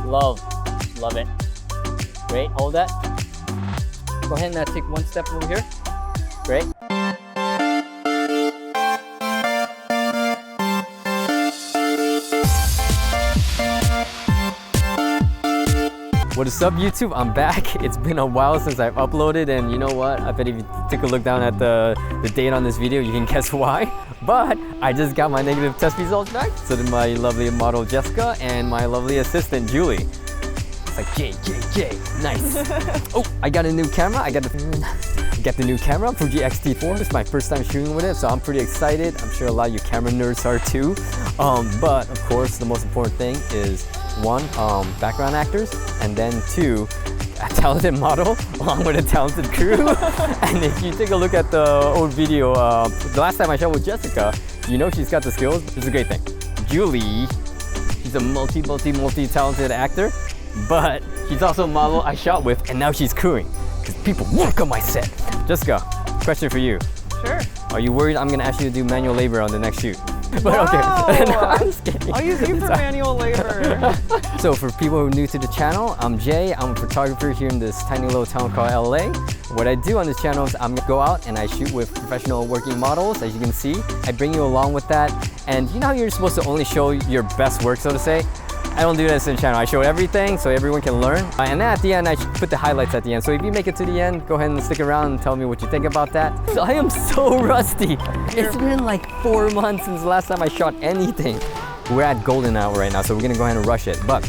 Love it. Great, hold that. Go ahead and take one step over here. Great. What is up, YouTube? I'm back. It's been a while since I've uploaded, and you know what? I bet if you take a look down at the date on this video, you can guess why. But I just got my negative test results back. So did my lovely model Jessica and my lovely assistant Julie. It's like J. Nice. Oh, I got a new camera. I got the new camera, Fuji XT4. It's my first time shooting with it, so I'm pretty excited. I'm sure a lot of you camera nerds are too. But of course, the most important thing is one, background actors, and then two, a talented model along with a talented crew. And if you take a look at the old video, the last time I shot with Jessica, you know she's got the skills. It's a great thing. Julie, she's a multi-talented actor, but she's also a model I shot with, and now she's crewing. Because people work on my set. Jessica, question for you. Sure. Are you worried I'm gonna ask you to do manual labor on the next shoot? But wow. Okay, no, I'm just kidding. I'll use you for manual labor. So for people who are new to the channel, I'm Jay. I'm a photographer here in this tiny little town called LA. What I do on this channel is I'm gonna go out and I shoot with professional working models, as you can see. I bring you along with that. And you know how you're supposed to only show your best work, so to say? I don't do this in the channel. I show everything so everyone can learn. And then at the end, I put the highlights at the end. So if you make it to the end, go ahead and stick around and tell me what you think about that. So I am so rusty. It's been like 4 months since the last time I shot anything. We're at golden hour right now, so we're gonna go ahead and rush it. But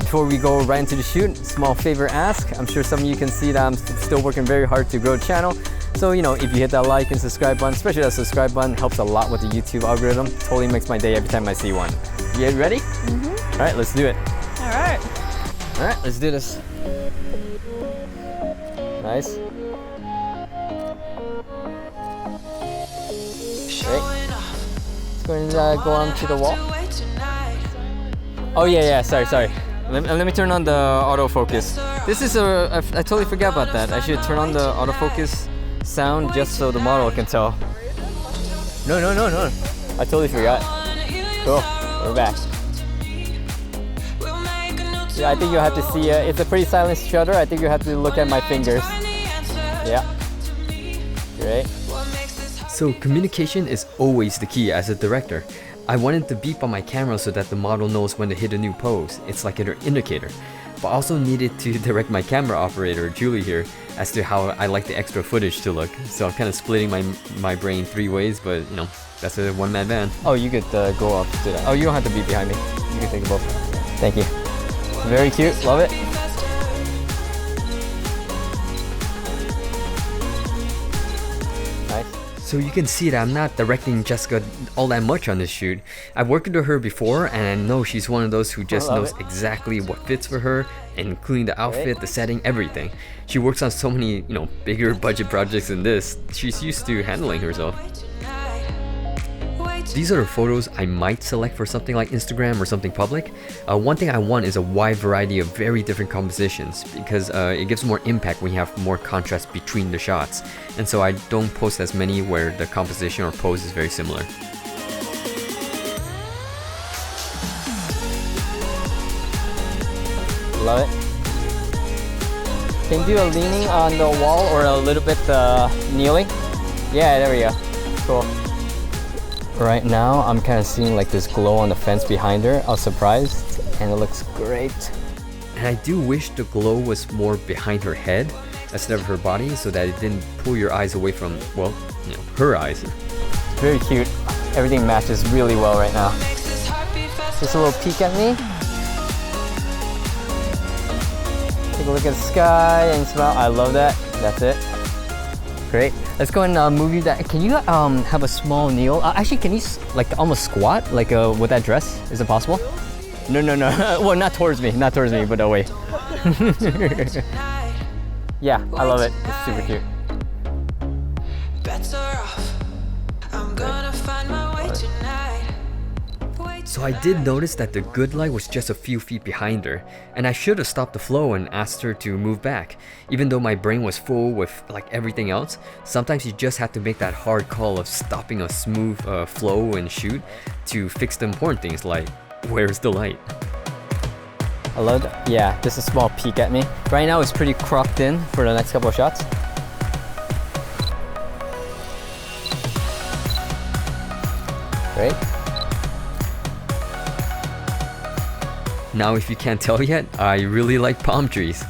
before we go right into the shoot, small favor ask. I'm sure some of you can see that I'm still working very hard to grow the channel. So, you know, if you hit that like and subscribe button, especially that subscribe button, helps a lot with the YouTube algorithm. Totally makes my day every time I see one. You ready? Mm-hmm. All right, let's do it. All right. All right, let's do this. Nice. Great. Let's go and go onto the wall. Oh yeah, sorry. Let me turn on the autofocus. This is I totally forgot about that. I should turn on the autofocus sound just so the model can tell. No. I totally forgot. Cool, we're back. Yeah, I think you'll have to see, it's a pretty silent shutter. I think you'll have to look at my fingers. Yeah, great. So communication is always the key as a director. I wanted to beep on my camera so that the model knows when to hit a new pose. It's like an indicator. But I also needed to direct my camera operator, Julie here, as to how I like the extra footage to look. So I'm kind of splitting my brain 3 ways, but you know, that's a one-man band. Oh, you could go up to that. Oh, you don't have to be behind me. You can take a both. Thank you. Very cute, love it. Nice. So you can see that I'm not directing Jessica all that much on this shoot. I've worked with her before, and I know she's one of those who just knows exactly what fits for her, including the outfit, the setting, everything. She works on so many, you know, bigger budget projects than this. She's used to handling herself. These are the photos I might select for something like Instagram or something public. One thing I want is a wide variety of very different compositions because it gives more impact when you have more contrast between the shots. And so I don't post as many where the composition or pose is very similar. Love it. Can you do a leaning on the wall or a little bit kneeling? Yeah, there we go. Cool. Right now, I'm kind of seeing like this glow on the fence behind her. I was surprised, and it looks great. And I do wish the glow was more behind her head instead of her body, so that it didn't pull your eyes away from, well, you know, her eyes. Very cute. Everything matches really well right now. Just a little peek at me. Take a look at the sky and smile. I love that. That's it. Great. Let's go and move you that. Can you have a small kneel? Actually, can you like almost squat like with that dress? Is it possible? No. Well, not towards me, but away. Yeah, I love it. It's super cute. So I did notice that the good light was just a few feet behind her, and I should have stopped the flow and asked her to move back. Even though my brain was full with like everything else, sometimes you just have to make that hard call of stopping a smooth flow and shoot to fix the important things like, where's the light? I love that. Yeah, just a small peek at me. Right now it's pretty cropped in for the next couple of shots. Great. Now if you can't tell yet, I really like palm trees.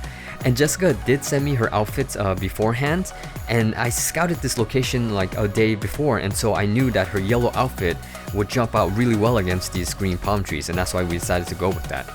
And Jessica did send me her outfits beforehand, and I scouted this location like a day before, and so I knew that her yellow outfit would jump out really well against these green palm trees, and that's why we decided to go with that.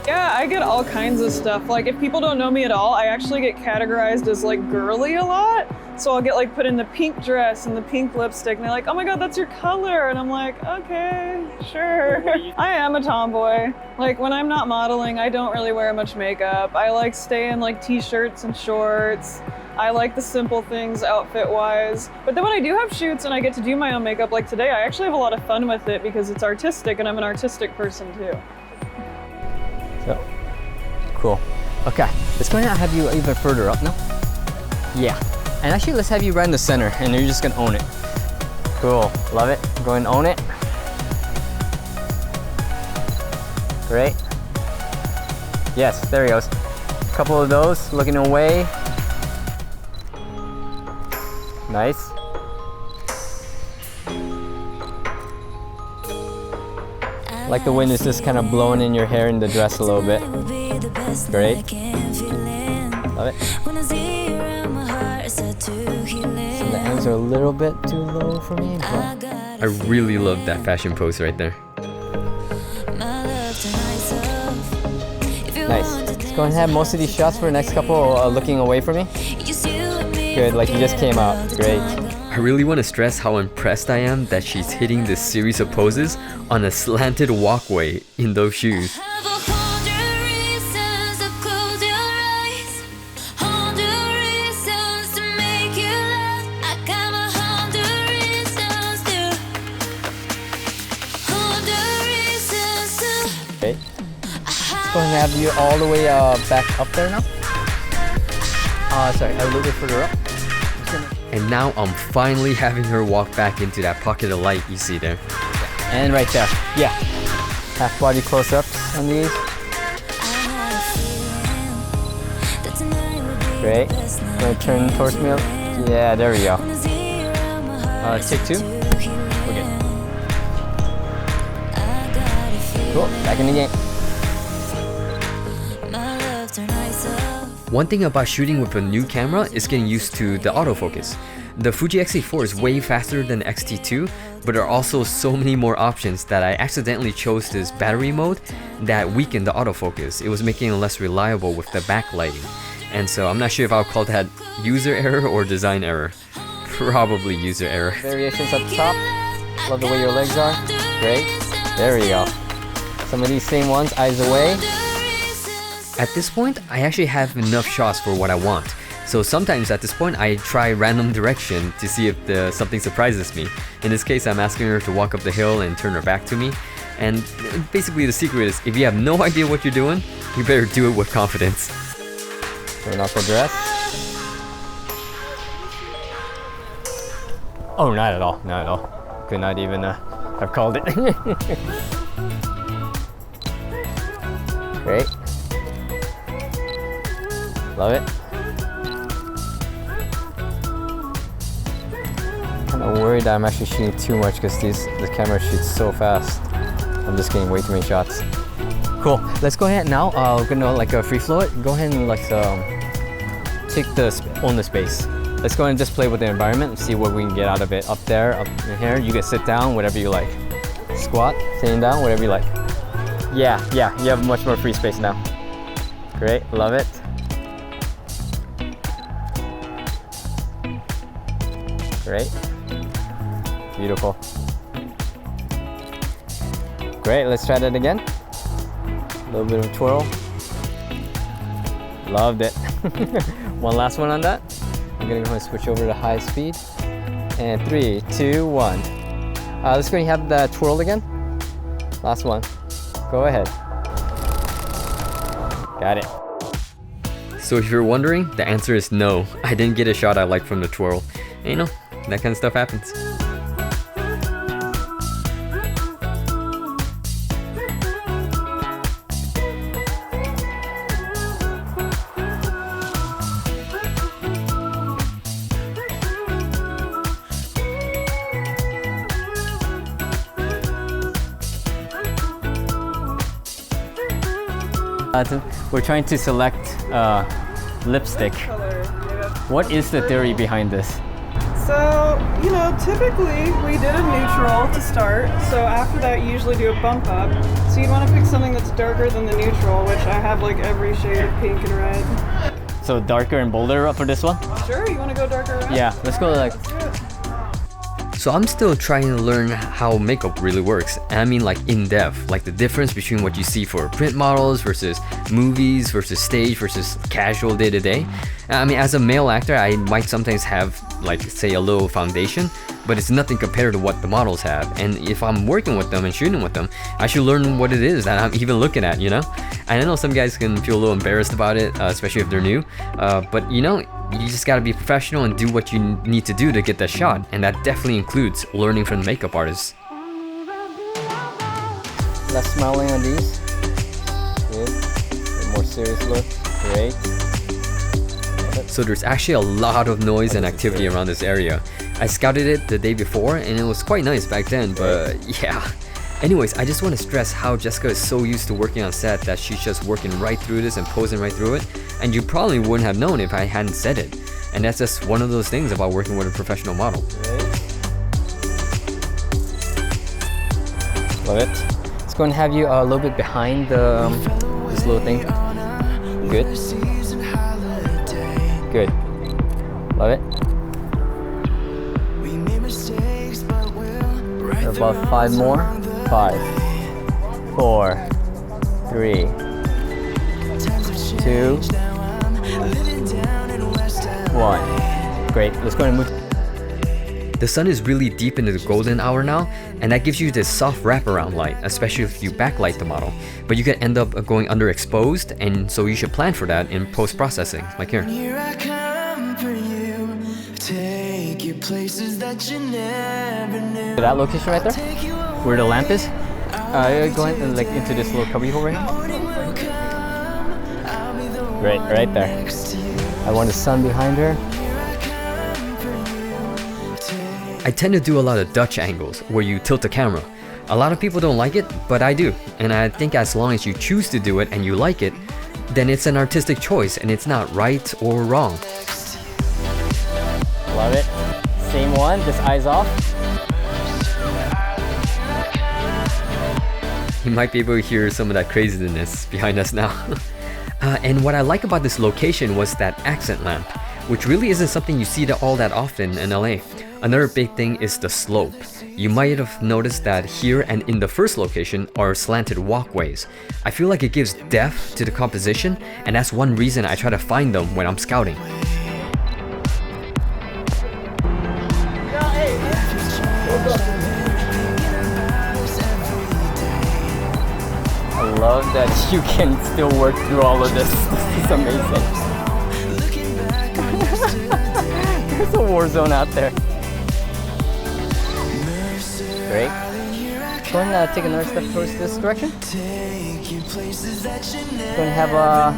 Yeah, I get all kinds of stuff. Like if people don't know me at all, I actually get categorized as like girly a lot. So I'll get like put in the pink dress and the pink lipstick and they're like, oh my God, that's your color. And I'm like, okay, sure. I am a tomboy. Like when I'm not modeling, I don't really wear much makeup. I like stay in like t-shirts and shorts. I like the simple things outfit-wise. But then when I do have shoots and I get to do my own makeup like today, I actually have a lot of fun with it because it's artistic and I'm an artistic person too. So, cool. Okay, let's go ahead and have you even further up now. Yeah. And actually, let's have you right in the center, and you're just gonna own it. Cool, love it. Go and own it. Great. Yes, there he goes. A couple of those, looking away. Nice. Like the wind is just kind of blowing in your hair and the dress a little bit. Great. Love it. So the ends are a little bit too low for me, but I really love that fashion pose right there. Nice. Let's go and have most of these shots for the next couple looking away from me. Good, like you just came out. Great. I really want to stress how impressed I am that she's hitting this series of poses on a slanted walkway in those shoes. Okay. Let's go and have you all the way back up there now. Sorry, a little bit further up. And now I'm finally having her walk back into that pocket of light you see there. And right there. Yeah. Half body close-ups on these. Great. Gonna turn towards me. Yeah, there we go. Take two. Okay. Cool. Back in the game. One thing about shooting with a new camera is getting used to the autofocus. The Fuji XT4 is way faster than the X-T2, but there are also so many more options that I accidentally chose this battery mode that weakened the autofocus. It was making it less reliable with the backlighting. And so I'm not sure if I'll call that user error or design error. Probably user error. Variations up top. Love the way your legs are. Great. There we go. Some of these same ones, eyes away. At this point, I actually have enough shots for what I want. So sometimes at this point, I try random direction to see if something surprises me. In this case, I'm asking her to walk up the hill and turn her back to me. And basically the secret is, if you have no idea what you're doing, you better do it with confidence. Turn off the dress. Oh, not at all, not at all. Could not even have called it. Great. Love it. I'm kind of worried that I'm actually shooting too much because the camera shoots so fast. I'm just getting way too many shots. Cool. Let's go ahead now. We're gonna like free flow it. Go ahead and like own the space. Let's go ahead and just play with the environment and see what we can get out of it. Up there, up in here. You can sit down, whatever you like. Squat, sitting down, whatever you like. Yeah. You have much more free space now. Great. Love it. Great. Beautiful. Great, let's try that again. A little bit of twirl. Loved it. One last one on that. I'm gonna go and switch over to high speed. And 3, 2, 1. Let's go and have the twirl again. Last one. Go ahead. Got it. So if you're wondering, the answer is no. I didn't get a shot I liked from the twirl. And, you know, that kind of stuff happens. We're trying to select lipstick. Color, yeah. What is the theory behind this? So, you know, typically we did a neutral to start, so after that you usually do a bump up. So you'd want to pick something that's darker than the neutral, which I have like every shade of pink and red. So darker and bolder for this one? Sure, you want to go darker red? Yeah, let's go like... So I'm still trying to learn how makeup really works, and I mean like in depth, like the difference between what you see for print models versus movies versus stage versus casual day to day. I mean, as a male actor, I might sometimes have like say a little foundation, but it's nothing compared to what the models have. And if I'm working with them and shooting with them, I should learn what it is that I'm even looking at, you know? And I know some guys can feel a little embarrassed about it, especially if they're new, but you know, you just gotta be professional and do what you need to do to get that shot, and that definitely includes learning from the makeup artists. Less smiling on these. Good. A more serious look. Great. So there's actually a lot of noise and activity around this area. I scouted it the day before and it was quite nice back then, but yeah. Anyways, I just want to stress how Jessica is so used to working on set that she's just working right through this and posing right through it, and you probably wouldn't have known if I hadn't said it. And that's just one of those things about working with a professional model. Love it. It's going to have you a little bit behind this little thing. Good. Good. Love it. About 5 more. 5, 4, 3, 2, 1. Great, let's go and move. The sun is really deep into the golden hour now, and that gives you this soft wraparound light, especially if you backlight the model. But you can end up going underexposed, and so you should plan for that in post-processing, like here. That location right there? Where the lamp is, going like into this little cubby hole right here. Right there. I want the sun behind her. I tend to do a lot of Dutch angles where you tilt the camera. A lot of people don't like it, but I do. And I think as long as you choose to do it and you like it, then it's an artistic choice and it's not right or wrong. Love it. Same one, just eyes off. You might be able to hear some of that craziness behind us now. And what I like about this location was that accent lamp, which really isn't something you see all that often in LA. Another big thing is the slope. You might have noticed that here and in the first location are slanted walkways. I feel like it gives depth to the composition, and that's one reason I try to find them when I'm scouting. I love that you can still work through all of this. This is amazing. There's a war zone out there. Great. Go ahead and take another step towards this direction. Go and have a...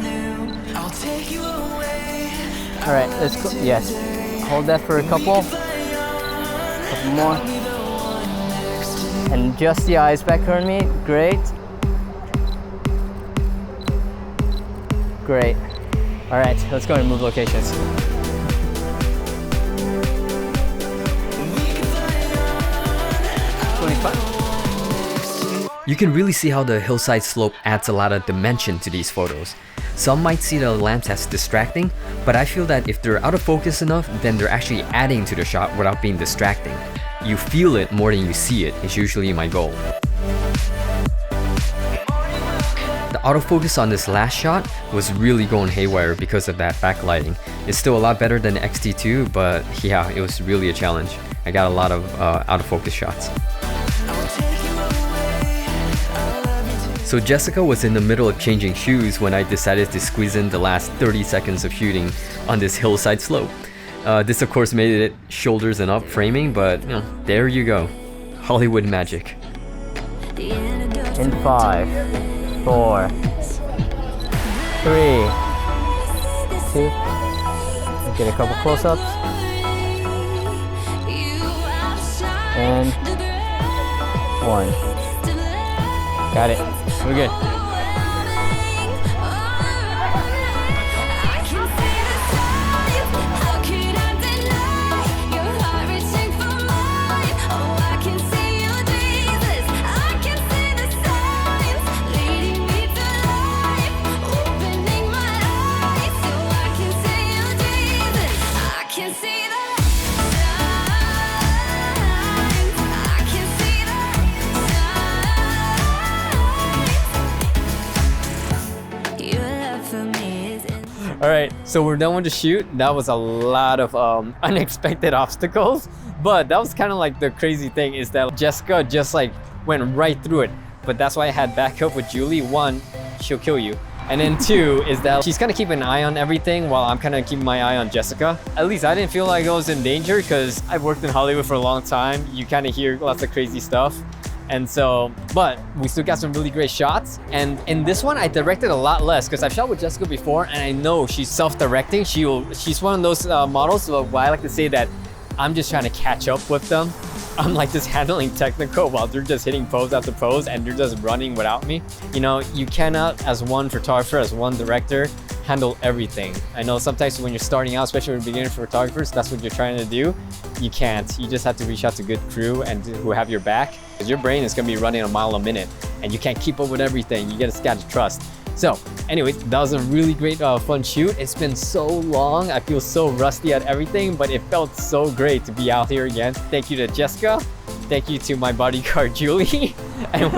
Alright, let's go. Yes. Hold that for a couple more. And just the eyes back on me. Great. Great. Alright, let's go and move locations. You can really see how the hillside slope adds a lot of dimension to these photos. Some might see the lamps as distracting, but I feel that if they're out of focus enough, then they're actually adding to the shot without being distracting. You feel it more than you see it is usually my goal. The autofocus on this last shot was really going haywire because of that backlighting. It's still a lot better than the X-T2, but yeah, it was really a challenge. I got a lot of out of focus shots. So Jessica was in the middle of changing shoes when I decided to squeeze in the last 30 seconds of shooting on this hillside slope. This of course made it shoulders and up framing, but you know, there you go. Hollywood magic. In 5, 4, 3, 2. Get a couple close-ups. And 1. Got it. We're good. Alright, so we're done with the shoot. That was a lot of unexpected obstacles, but that was kind of like the crazy thing is that Jessica just like went right through it. But that's why I had backup with Julie. 1, she'll kill you. And then 2 is that she's kind of keeping an eye on everything while I'm kind of keeping my eye on Jessica. At least I didn't feel like I was in danger because I've worked in Hollywood for a long time. You kind of hear lots of crazy stuff. And so, but we still got some really great shots. And in this one, I directed a lot less because I've shot with Jessica before and I know she's self-directing. She's one of those models where I like to say that I'm just trying to catch up with them. I'm like just handling technical while they're just hitting pose after pose and they're just running without me. You know, you cannot, as one photographer, as one director, handle everything. I know sometimes when you're starting out, especially when you're beginner photographers, that's what you're trying to do. You can't. You just have to reach out to good crew and who have your back. Because your brain is going to be running a mile a minute and you can't keep up with everything. You just got to trust. So anyways, that was a really great fun shoot. It's been so long. I feel so rusty at everything, but it felt so great to be out here again. Thank you to Jessica. Thank you to my bodyguard, Julie. And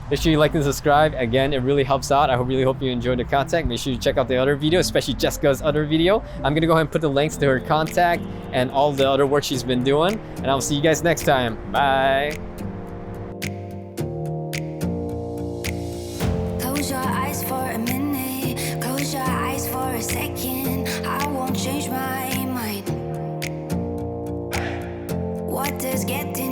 make sure you like and subscribe. Again, it really helps out. I really hope you enjoyed the content. Make sure you check out the other video, especially Jessica's other video. I'm going to go ahead and put the links to her contact and all the other work she's been doing. And I'll see you guys next time. Bye. Close your eyes for a minute, close your eyes for a second. I won't change my mind. What does getting